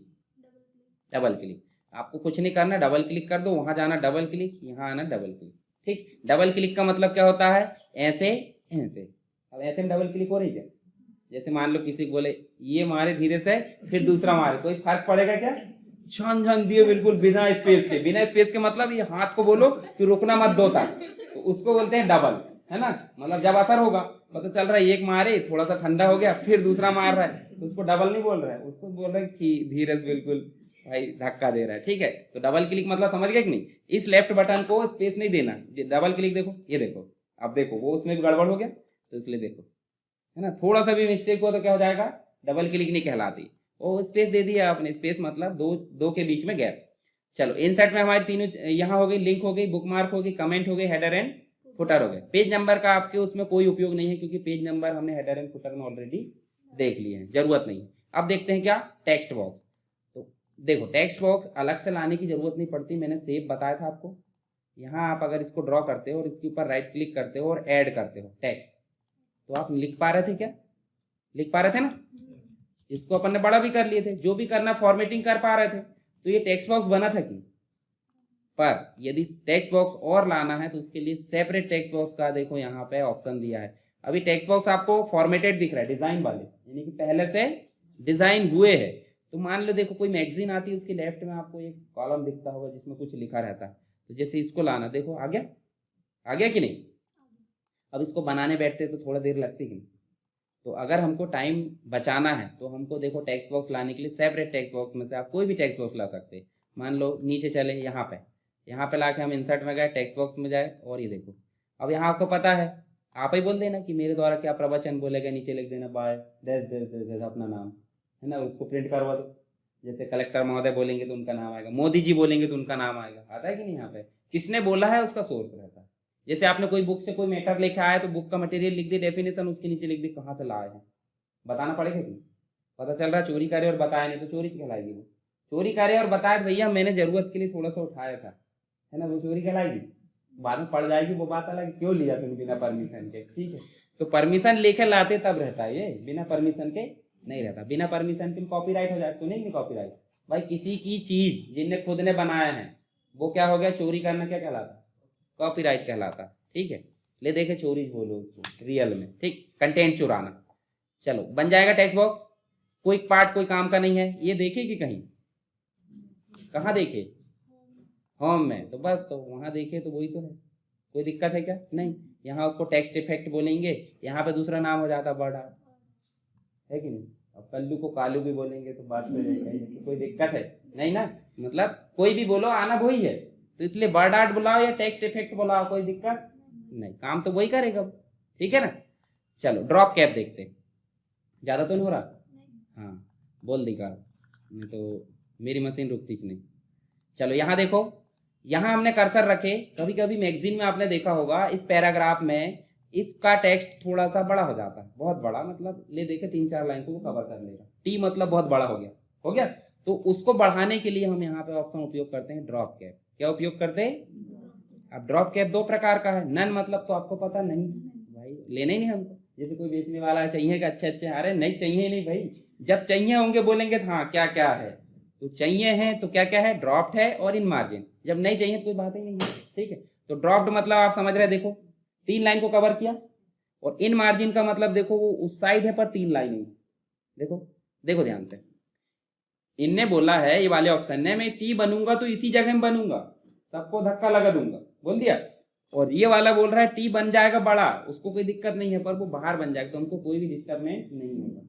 डबल क्लिक, आपको कुछ नहीं करना, डबल क्लिक कर दो, वहाँ जाना डबल क्लिक, यहाँ आना डबल क्लिक, ठीक। डबल क्लिक का मतलब क्या होता है, ऐसे ऐसे, अब ऐसे में डबल क्लिक हो रही है। जैसे मान लो किसी को बोले ये मारे धीरे से, फिर दूसरा मारे, कोई फर्क पड़ेगा क्या, छन छन दिए बिल्कुल बिना स्पेस के, बिना स्पेस के मतलब ये हाथ को बोलो कि रुकना मत दो तक, तो उसको बोलते हैं डबल, है ना। मतलब जब असर होगा पता चल रहा है, एक मारे थोड़ा सा ठंडा हो गया, फिर दूसरा मार रहा है, तो उसको डबल नहीं बोल रहा है, उसको बोल रहा है कि धीरे से बिल्कुल भाई धक्का दे रहा है, ठीक है। तो डबल क्लिक मतलब समझ गए कि नहीं, इस लेफ्ट बटन को स्पेस नहीं देना, डबल क्लिक देखो, ये देखो, अब देखो वो उसमें भी गड़बड़ हो गया, तो इसलिए देखो, है ना, थोड़ा सा भी मिस्टेक हो तो क्या हो जाएगा, डबल क्लिक नहीं कहलाती। वो स्पेस दे दिया आपने, स्पेस मतलब दो के बीच में गैप। चलो इंसर्ट में हमारी तीनों यहाँ हो गई, लिंक हो गई, बुकमार्क हो गई, कमेंट हो गई, हेडर एंड फुटर हो गए। पेज नंबर का आपके उसमें कोई उपयोग नहीं है, क्योंकि पेज नंबर हमने हेडर एंड फुटर में ऑलरेडी देख लिए हैं, जरूरत नहीं। अब देखते हैं क्या, टेक्स्ट बॉक्स। तो देखो टेक्स्ट बॉक्स अलग से लाने की जरूरत नहीं पड़ती, मैंने सेव बताया था आपको। यहाँ आप अगर इसको ड्रॉ करते हो और इसके ऊपर राइट क्लिक करते हो और ऐड करते हो टेक्स्ट, तो आप लिख पा रहे थे क्या, लिख पा रहे थे ना, इसको अपन ने बड़ा भी कर लिए थे, जो भी करना फॉर्मेटिंग कर पा रहे थे, तो ये टेक्स्ट बॉक्स बना था कि। पर यदि टेक्स्ट बॉक्स और लाना है तो उसके लिए सेपरेट टेक्स्ट बॉक्स का देखो यहाँ पे ऑप्शन दिया है। अभी टेक्स्ट बॉक्स आपको फॉर्मेटेड दिख रहा है, डिजाइन वाले, यानी कि पहले से डिजाइन हुए हैं। तो मान लो देखो कोई मैगजीन आती है, उसके लेफ्ट में आपको एक कॉलम दिखता होगा जिसमें कुछ लिखा रहता है, तो जैसे इसको लाना, देखो आ गया, आ गया कि नहीं। अब इसको बनाने बैठते तो थोड़ा देर लगती कि नहीं, तो अगर हमको टाइम बचाना है तो हमको देखो टेक्स्ट बॉक्स लाने के लिए सेपरेट टेक्स्ट बॉक्स में से आप कोई भी टेक्स्ट बॉक्स ला सकते हैं। मान लो नीचे चले, यहाँ पे लाके हम इंसर्ट में गए, टेक्स्ट बॉक्स में जाए, और ये देखो अब यहाँ आपको पता है, आप ही बोल देना कि मेरे द्वारा क्या प्रवचन बोलेगा, नीचे लिख देना by dash dash dash dash अपना नाम, है ना, उसको प्रिंट करवा दो। जैसे कलेक्टर महोदय बोलेंगे तो उनका नाम आएगा, मोदी जी बोलेंगे तो उनका नाम आएगा, आता है कि नहीं, यहाँ पे किसने बोला है उसका सोर्स रहता है। जैसे आपने कोई बुक से कोई मैटर लेके आया तो बुक का मटेरियल लिख दी, डेफिनेशन उसके नीचे लिख दी कहाँ से लाए हैं, बताना पड़ेगा कि पता चल रहा है चोरी करे और बताया नहीं तो चोरी कहलाएगी। वो चोरी करे और बताया भैया मैंने जरूरत के लिए थोड़ा सा उठाया था, है ना, वो चोरी कहलाएगी। बाद में पड़ जाएगी वो बात अलग, क्यों लिया तुम बिना परमिशन के। ठीक है, तो परमिशन लेके लाते तब रहता है, ये बिना परमिशन के नहीं रहता। बिना परमिशन के कॉपीराइट हो जाए, सुनेंगे कॉपीराइट भाई, किसी की चीज जिनने खुद ने बनाया है वो क्या हो गया, चोरी करना क्या कहलाता, कॉपीराइट कहलाता। ठीक है, ले देखे चोरी बोलो उसको रियल में। ठीक, कंटेंट चुराना। चलो बन जाएगा टेक्स्ट बॉक्स। कोई पार्ट कोई काम का नहीं है, ये देखे कि कहीं, कहाँ देखे, होम में, तो बस तो वहां देखे तो वही तो है, कोई दिक्कत है क्या, नहीं। यहाँ उसको टेक्स्ट इफेक्ट बोलेंगे, यहाँ पे दूसरा नाम हो जाता बड़ा, है कि नहीं। अब कल्लू को कालू भी बोलेंगे तो बात हो जाएगी, कोई दिक्कत है नहीं ना, मतलब कोई भी बोलो आना वही है, तो इसलिए बर्ड आर्ट बुलाओ या टेक्स्ट इफेक्ट बुलाओ कोई दिक्कत नहीं, काम तो वही करेगा। ठीक है ना। चलो ड्रॉप कैप देखते हैं, ज्यादा तो नहीं हो रहा, हाँ बोल देगा, नहीं तो मेरी मशीन रुकती नहीं। चलो यहाँ देखो, यहाँ हमने कर्सर रखे, कभी कभी मैगजीन में आपने देखा होगा इस पैराग्राफ में इसका टेक्स्ट थोड़ा सा बड़ा हो जाता है, बहुत बड़ा, मतलब ले देखे 3-4 लाइन को वो कवर कर लेगा, टी मतलब बहुत बड़ा हो गया, हो गया। तो उसको बढ़ाने के लिए हम यहाँ पे ऑप्शन उपयोग करते हैं ड्रॉप कैप। क्या उपयोग करते हैं, अब ड्रॉप कैप 2 प्रकार का है, नन मतलब तो आपको पता नहीं भाई, लेना ही नहीं हमको। जैसे कोई बेचने वाला है, चाहिए कि अच्छे अच्छे, अरे नहीं चाहिए नहीं भाई, जब चाहिए होंगे बोलेंगे तो हाँ क्या क्या है, तो चाहिए है तो क्या क्या है, ड्रॉप्ड है और इन मार्जिन, जब नहीं चाहिए तो कोई बात ही नहीं है। ठीक है, तो ड्रॉप्ड मतलब आप समझ रहे, देखो 3 लाइन को कवर किया, और इन मार्जिन का मतलब देखो वो उस साइड है पर 3 लाइन है, देखो देखो ध्यान से, इनने बोला है ये वाले ऑप्शन ने, मैं टी बनूंगा तो इसी जगह में बनूंगा, सबको धक्का लगा दूंगा, बोल दिया। और ये वाला बोल रहा है टी बन जाएगा बड़ा, उसको कोई दिक्कत नहीं है, पर वो बाहर बन जाएगा तो हमको कोई भी डिस्टर्बमेंट नहीं होगा,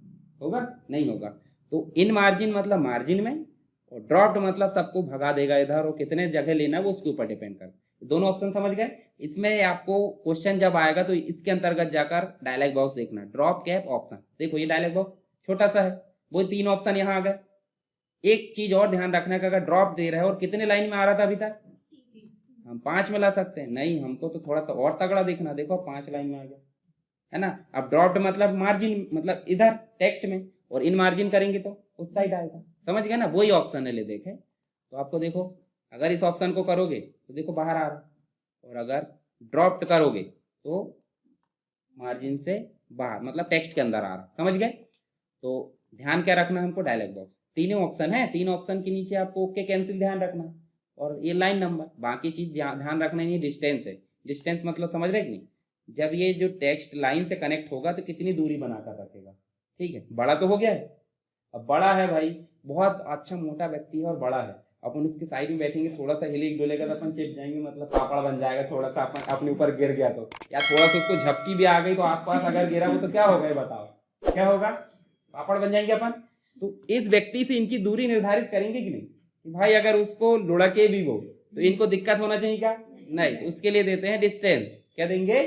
होगा नहीं होगा। तो इन मार्जिन मतलब मार्जिन में, और ड्रॉप्ड मतलब सबको भगा देगा इधर, और कितने जगह लेना है वो उसके ऊपर डिपेंड करता है। दोनों ऑप्शन समझ गए। इसमें आपको क्वेश्चन जब आएगा तो इसके अंतर्गत जाकर डायलॉग बॉक्स देखना, ड्रॉप कैप ऑप्शन, देखो ये डायलॉग बॉक्स छोटा सा है, वो 3 ऑप्शन यहाँ आ गए। एक चीज और ध्यान रखना कि अगर ड्रॉप दे रहा है और कितने लाइन में आ रहा था अभी तक, हम 5 में ला सकते हैं, नहीं हमको तो थोड़ा तो और तगड़ा देखना, देखो 5 लाइन में आ गया, है ना। अब ड्रॉप्ड मतलब मार्जिन, मतलब इधर टेक्स्ट में, और इन मार्जिन करेंगे तो उस साइड आएगा, समझ गए ना, वही ऑप्शन है। ले देखे तो आपको देखो, अगर इस ऑप्शन को करोगे तो देखो बाहर आ रहा, और अगर ड्रॉप्ड करोगे तो मार्जिन से बाहर, मतलब टेक्स्ट के अंदर आ रहा, समझ गए। तो ध्यान क्या रखना हमको, डायलॉग बॉक्स तीनों ऑप्शन है, 3 ऑप्शन के नीचे आपको ओके कैंसिल ध्यान रखना, और ये लाइन नंबर, बाकी चीज ध्यान रखना नहीं, डिस्टेंस है, डिस्टेंस मतलब समझ रहे कि नहीं, जब ये जो टेक्स्ट लाइन से कनेक्ट होगा तो कितनी दूरी बनाकर रखेगा। ठीक है, बड़ा तो हो गया है, अब बड़ा है भाई, बहुत अच्छा मोटा व्यक्ति है और बड़ा है, अपन उसके साइड में बैठेंगे, थोड़ा सा हिली डुलेगा तो अपन चिप जाएंगे, मतलब पापड़ बन जाएगा, थोड़ा सा अपन अपने ऊपर गिर गया तो, या थोड़ा सा उसको झपकी भी आ गई तो आसपास अगर गिरा वो तो क्या होगा, बताओ क्या होगा, पापड़ बन जाएंगे अपन। तो इस व्यक्ति से इनकी दूरी निर्धारित करेंगे कि नहीं, कि भाई अगर उसको लुढ़के भी वो तो इनको दिक्कत होना चाहिए क्या, नहीं, तो उसके लिए देते हैं डिस्टेंस, क्या देंगे,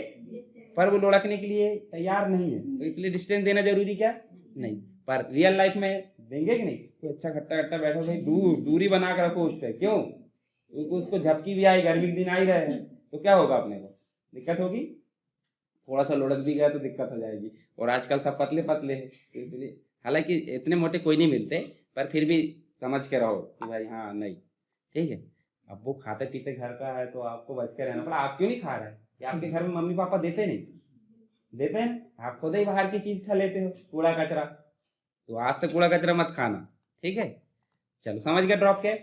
पर वो लुढ़कने के लिए तैयार नहीं है तो इसलिए डिस्टेंस देना जरूरी क्या नहीं, पर रियल लाइफ में देंगे कि नहीं, तो अच्छा खट्टा खट्टा बैठो भाई, दूरी बना कर रखो उससे, क्यों, क्योंकि उसको झपकी भी आई, गर्मी के दिन आ ही रहे हैं तो क्या होगा, अपने को दिक्कत होगी, थोड़ा सा लुढ़क भी गया तो दिक्कत हो जाएगी। और आजकल सब पतले पतले हैं, इसलिए हालांकि इतने मोटे कोई नहीं मिलते, पर फिर भी समझ के रहो कि भाई हाँ नहीं, ठीक है। अब वो खाते पीते घर का है तो आपको बच के रहना पड़ा, आप क्यों नहीं खा रहे हैं, या आपके घर में मम्मी पापा देते नहीं, देते हैं, आप खुद ही बाहर की चीज खा लेते हो, कूड़ा कचरा, तो आज से कूड़ा कचरा मत खाना, ठीक है। चलो समझ गए ड्रॉप के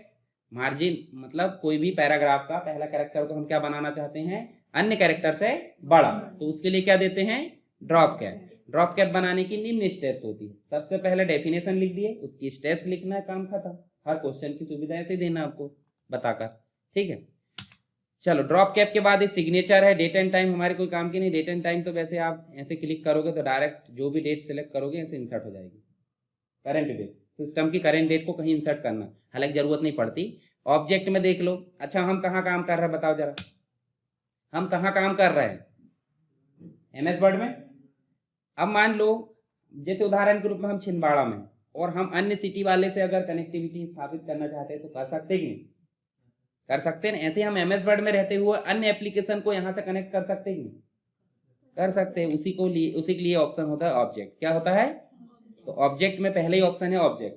मार्जिन मतलब कोई भी पैराग्राफ का पहला कैरेक्टर को हम क्या बनाना चाहते हैं, अन्य कैरेक्टर से बड़ा, तो उसके लिए क्या देते हैं, ड्रॉप कैप। ड्रॉप कैप बनाने की निम्न स्टेप्स होती है, सबसे पहले डेफिनेशन लिख दिए, उसकी स्टेप्स लिखना है, काम खत्म। हर क्वेश्चन की सुविधा ऐसे देना आपको बताकर, ठीक है। चलो ड्रॉप कैप के बाद सिग्नेचर है, डेट एंड टाइम हमारे कोई काम की नहीं, डेट एंड टाइम तो वैसे आप ऐसे क्लिक करोगे तो डायरेक्ट जो भी डेट सेलेक्ट करोगे ऐसे इंसर्ट हो जाएगी, करेंट डेट, सिस्टम की करेंट डेट को कहीं इंसर्ट करना हालांकि जरूरत नहीं पड़ती। ऑब्जेक्ट में देख लो, अच्छा हम कहाँ काम कर रहे हैं बताओ जरा, हम कहाँ काम कर रहे हैं, एमएस वर्ड में। अब मान लो जैसे उदाहरण के रूप में हम छिंदवाड़ा में, और हम अन्य सिटी वाले से अगर कनेक्टिविटी स्थापित करना चाहते हैं तो कर सकते कि नहीं, कर सकते हैं। ऐसे हम MS वर्ड में रहते हुए अन्य एप्लीकेशन को यहाँ से कनेक्ट कर सकते हैं कि नहीं? कर सकते हैं। उसी के लिए ऑप्शन होता है ऑब्जेक्ट। क्या होता है? तो ऑब्जेक्ट में पहले ही ऑप्शन है ऑब्जेक्ट।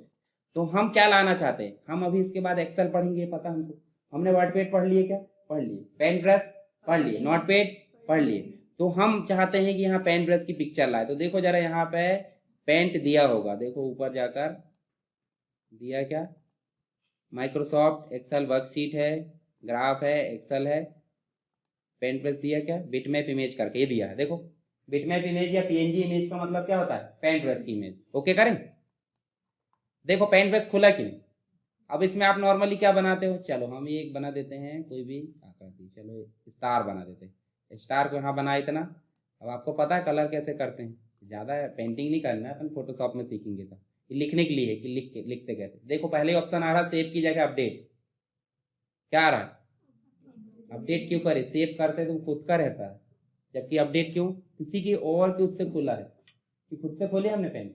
तो हम क्या लाना चाहते हैं? हम अभी इसके बाद एक्सेल पढ़ेंगे, पता हमको। हमने वर्ड पैड पढ़ लिए, क्या पढ़ लिए? पेन ब्रश पढ़ लिए, नोट पैड पढ़ लिए। तो हम चाहते हैं कि यहाँ पेन ब्रश की पिक्चर लाए। तो देखो जरा यहाँ पे पेंट दिया होगा, देखो ऊपर जाकर दिया क्या, माइक्रोसॉफ्ट एक्सेल वर्कशीट है, ग्राफ है, एक्सेल है, पेंट ब्रश दिया क्या, बिटमैप इमेज करके ये दिया है। देखो बिटमैप इमेज या PNG इमेज का मतलब क्या होता है? पेंट ब्रश की इमेज। ओके करें? देखो पेंट ब्रश खुला कि नहीं। अब इसमें आप नॉर्मली क्या बनाते हो? चलो हम ये एक बना देते हैं कोई भी आकृति, चलो स्टार बना देते हैं। स्टार को यहाँ बना इतना। अब आपको पता है कलर कैसे करते हैं, ज़्यादा पेंटिंग नहीं करना है, अपन फोटोशॉप में सीखेंगे सब। ये लिखने के लिए है कि लिखते कैसे। देखो पहले ऑप्शन आ रहा सेव की जगह अपडेट। क्या आ रहा है? अपडेट क्यों करे? सेव करते तो खुद का रहता है, जबकि अपडेट क्यों? किसी की और के उससे खुला है कि खुद से खोले हमने पेन?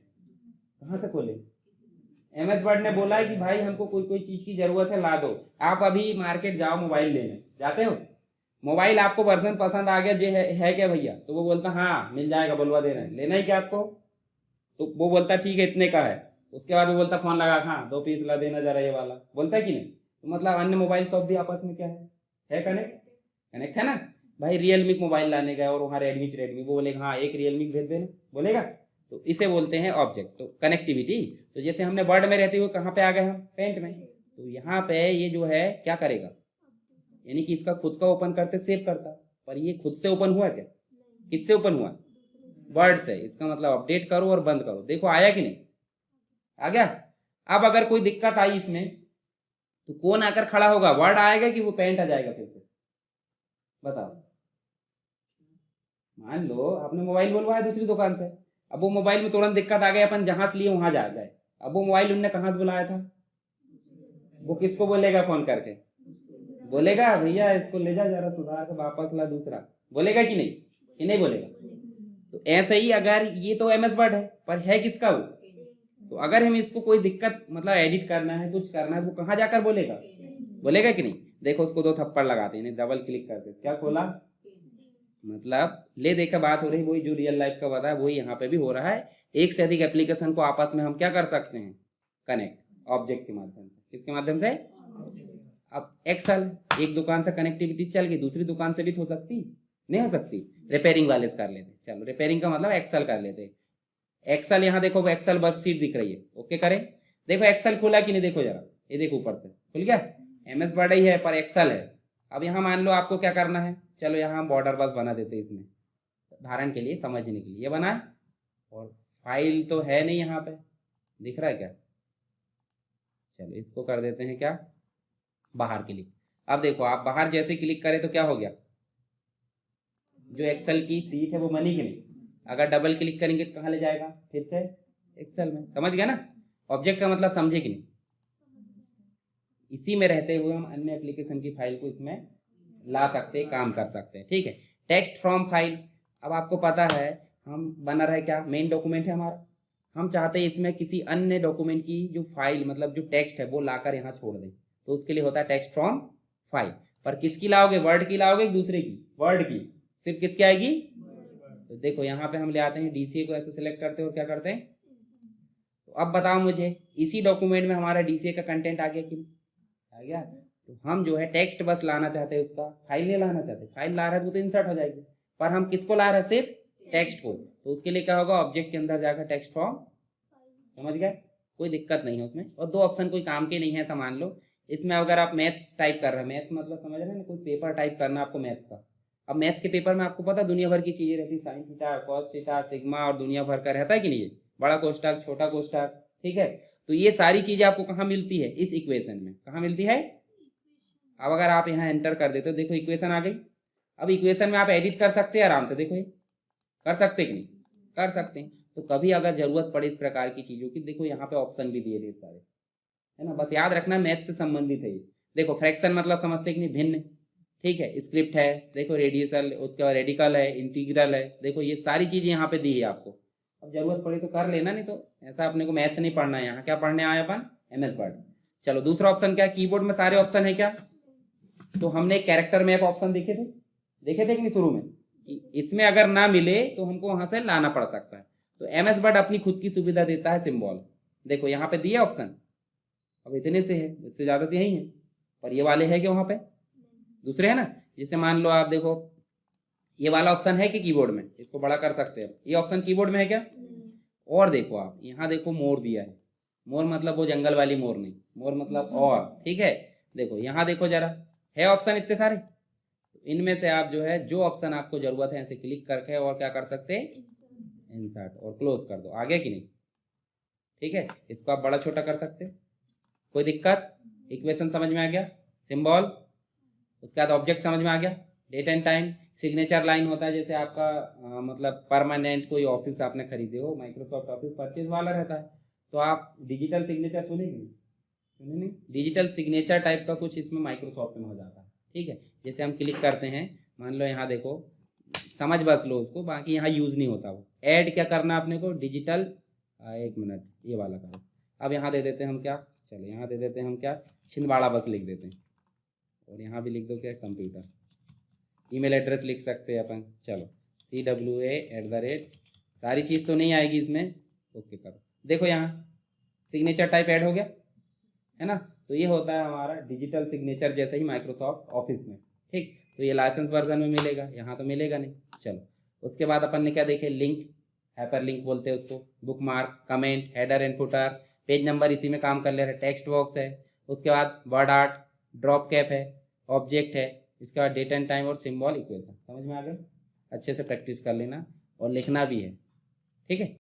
कहाँ से खोले? MS वर्ड ने बोला है कि भाई हमको कोई कोई चीज की जरूरत है, ला दो। आप अभी मार्केट जाओ मोबाइल लेने, जाते हो, मोबाइल आपको वर्जन पसंद आ गया, जो है क्या भैया? तो वो बोलता हाँ मिल जाएगा, बुलवा दे रहे हैं, लेना ही क्या आपको? तो वो बोलता ठीक है इतने का है। उसके बाद वो बोलता फोन लगा, हाँ 2 पीस ला देना जरा ये वाला, बोलता है कि नहीं? तो मतलब अन्य मोबाइल शॉप भी आपस में क्या है कनेक्ट? कनेक्ट है ना भाई। रियलमी मोबाइल लाने गए और वहाँ रेडमी, वो बोलेगा हाँ एक रियलमी भेज देना, बोलेगा। तो इसे बोलते हैं ऑब्जेक्ट। तो कनेक्टिविटी। तो जैसे हमने वर्ड में रहते हुए कहाँ पे आ गए हम? पेंट में। तो यहाँ पे ये जो है क्या करेगा, यानी कि इसका खुद का ओपन करते सेव करता, पर ये खुद से ओपन हुआ क्या? किससे ओपन हुआ? वर्ड से। इसका मतलब अपडेट करो और बंद करो। देखो आया कि नहीं? आ गया। अब अगर कोई दिक्कत आई इसमें तो कौन आकर खड़ा होगा? वर्ड आएगा कि वो पेंट आ जाएगा फिर से? बताओ। मान लो आपने मोबाइल बुलवाया दूसरी दुकान से, अब वो मोबाइल में तुरंत दिक्कत आ गई, अपन जहां से लिए वहां जा गए। अब वो मोबाइल उनने कहां से बुलाया था? वो किसको बोलेगा फोन करके? बोलेगा भैया इसको ले जा जरा सुधार के वापस ला दूसरा, बोलेगा कि नहीं? कि नहीं बोलेगा? तो ऐसे ही अगर ये तो MS वर्ड है, पर है किसका वो? तो अगर हम इसको कोई दिक्कत मतलब एडिट करना है, कुछ करना है, वो कहाँ जाकर बोलेगा? बोलेगा कि नहीं? देखो उसको 2 थप्पड़ लगाते हैं, डबल क्लिक करते, क्या खोला? मतलब ले देखा बात हो रही, वही जो रियल लाइफ का बताया वही यहाँ पे भी हो रहा है। एक से अधिक एप्लीकेशन को आपस में हम क्या कर सकते हैं? कनेक्ट, ऑब्जेक्ट के माध्यम से। किसके माध्यम से? अब एक्सेल, एक दुकान से कनेक्टिविटी चल गई, दूसरी दुकान से भी तो हो सकती, नहीं हो सकती? रिपेयरिंग वाले से कर लेते, चलो रिपेयरिंग का मतलब एक्सेल कर लेते। एक्सेल यहाँ देखो एक्सेल वर्कशीट दिख रही है, ओके करें? देखो एक्सेल खुला कि नहीं? देखो जरा, ये देखो ऊपर से खुल गया। MS वर्ड ही है पर एक्सेल है। अब यहाँ मान लो आपको क्या करना है, चलो यहाँ हम बॉर्डर बस बना देते हैं इसमें, उदाहरण के लिए समझने के लिए ये बनाए। और फाइल तो है नहीं यहाँ पे, दिख रहा है क्या? चलो इसको कर देते हैं क्या, बाहर क्लिक। अब देखो आप बाहर जैसे क्लिक करें तो क्या हो गया, जो एक्सेल की सीट है वो बनी कि नहीं? अगर डबल क्लिक करेंगे तो कहाँ ले जाएगा? फिर से एक्सेल में। समझ गया ना? ऑब्जेक्ट का मतलब समझे कि नहीं? इसी में रहते हुए हम अन्य एप्लीकेशन की फाइल को इसमें ला सकते हैं, काम कर सकते हैं। ठीक है। टेक्स्ट फ्रॉम फाइल, अब आपको पता है हम बना रहे क्या, मेन डॉक्यूमेंट है हमारा, हम चाहते हैं इसमें किसी अन्य डॉक्यूमेंट की जो फाइल मतलब जो टेक्स्ट है वो लाकर यहाँ छोड़ दें, तो उसके लिए होता है टेक्स्ट फ्रॉम फाइल। पर किसकी लाओगे? वर्ड की लाओगे, दूसरे की? वर्ड की। सिर्फ किसकी आएगी? तो देखो यहाँ पे हम ले आते हैं DCA को, ऐसे सिलेक्ट करते हैं और क्या करते हैं। तो अब बताओ मुझे, इसी डॉक्यूमेंट में हमारा DCA का कंटेंट आ गया कि नहीं? आ गया। तो हम जो है टेक्स्ट बस लाना चाहते हैं, उसका फाइल नहीं लाना चाहते। फाइल ला रहे हैं तो इंसर्ट हो जाएगी, पर हम किसको ला रहे हैं? सिर्फ टेक्स्ट को। तो उसके लिए क्या होगा, ऑब्जेक्ट के अंदर जाकर टेक्स्ट फॉर्म। समझ गए? कोई दिक्कत नहीं है उसमें। और 2 ऑप्शन कोई काम के नहीं है, ऐसा मान लो। इसमें अगर आप मैथ्स टाइप कर रहे हैं, मैथ्स मतलब समझ रहे हैं ना, कोई पेपर टाइप करना आपको मैथ्स का। अब मैथ्स के पेपर में आपको पता दुनिया भर की चीजें रहती, sine theta, cos theta, sigma, और दुनिया भर का रहता है कि नहीं? है बड़ा कोष्ठक, छोटा कोष्ठक, ठीक है। तो ये सारी चीजें आपको कहाँ मिलती है? इस इक्वेशन में। कहाँ मिलती है? अब अगर आप यहाँ एंटर कर देते हो, देखो इक्वेशन आ गई। अब इक्वेशन में आप एडिट कर सकते हैं आराम से, देखो ये कर सकते कि नहीं? कर सकते हैं। तो कभी अगर जरूरत पड़े इस प्रकार की चीजों की, देखो यहाँ पे ऑप्शन भी दिए ढेर सारे, है ना। बस याद रखना मैथ से संबंधित है ये। देखो फ्रैक्शन मतलब समझते कि नहीं, भिन्न, ठीक है। स्क्रिप्ट है, देखो रेडियल, उसके बाद रेडिकल है, इंटीग्रल है, देखो ये सारी चीजें यहाँ पे दी है आपको। अब जरूरत पड़ी तो कर लेना, नहीं तो ऐसा अपने को मैथ नहीं पढ़ना है। यहाँ क्या पढ़ने आए अपन? MS word. चलो दूसरा ऑप्शन क्या है, कीबोर्ड में सारे ऑप्शन है क्या? तो हमने कैरेक्टर मैप ऑप्शन देखे थे कि नहीं शुरू में, कि इसमें अगर ना मिले तो हमको वहां से लाना पड़ सकता है। तो MS वर्ड अपनी खुद की सुविधा देता है सिंबल। देखो यहाँ पे दिया ऑप्शन, अब इतने से है, इससे ज्यादा तो यही है, पर ये वाले है कि वहां पे दूसरे है ना। जैसे मान लो आप देखो ये वाला ऑप्शन है कि कीबोर्ड में, इसको बड़ा कर सकते हैं, ये ऑप्शन कीबोर्ड में है क्या? और देखो आप यहाँ देखो मोर दिया है, मोर मतलब वो जंगल वाली मोर नहीं, मोर मतलब और, ठीक है। देखो यहाँ देखो जरा, है ऑप्शन इतने सारे, इनमें से आप जो है जो ऑप्शन आपको जरूरत है ऐसे क्लिक करके और क्या कर सकते हैं, इंसर्ट और क्लोज कर दो, आगे कि नहीं, ठीक है। इसको आप बड़ा छोटा कर सकते हैं, कोई दिक्कत? इक्वेशन समझ में आ गया, सिंबल, उसके बाद ऑब्जेक्ट समझ में आ गया, date and time, signature line होता है जैसे आपका मतलब परमानेंट कोई ऑफिस आपने खरीदे हो, माइक्रोसॉफ्ट ऑफिस परचेज वाला रहता है, तो आप डिजिटल सिग्नेचर सुनेंगे, सुने नहीं, डिजिटल सिग्नेचर टाइप का कुछ इसमें माइक्रोसॉफ्ट में हो जाता है, ठीक है। जैसे हम क्लिक करते हैं, मान लो यहाँ देखो, समझ बस लो उसको, बाकी यहाँ यूज़ नहीं होता वो। ऐड क्या करना अपने को, डिजिटल, एक मिनट ये वाला करो। अब यहाँ दे देते हैं हम क्या, चलो यहाँ दे देते हैं हम क्या, छिंदवाड़ा बस लिख देते हैं, और यहाँ भी लिख दो क्या, कंप्यूटर। ईमेल एड्रेस लिख सकते हैं अपन, चलो CWA@, सारी चीज़ तो नहीं आएगी इसमें, ओके करो। देखो यहाँ सिग्नेचर टाइप ऐड हो गया है ना। तो ये होता है हमारा डिजिटल सिग्नेचर जैसे ही माइक्रोसॉफ्ट ऑफिस में, ठीक। तो ये लाइसेंस वर्जन में मिलेगा, यहाँ तो मिलेगा नहीं। चलो उसके बाद अपन ने क्या देखे, लिंक, हाइपर लिंक बोलते हैं उसको, book mark, comment, header and footer, page number इसी में काम कर ले रहे, टेक्स्ट बॉक्स है, उसके बाद वर्ड आर्ट, ड्रॉप कैप है, ऑब्जेक्ट है, इसके बाद डेट एंड टाइम और सिंबल इक्वेशन। समझ में आ गया? अच्छे से प्रैक्टिस कर लेना और लिखना भी है, ठीक है।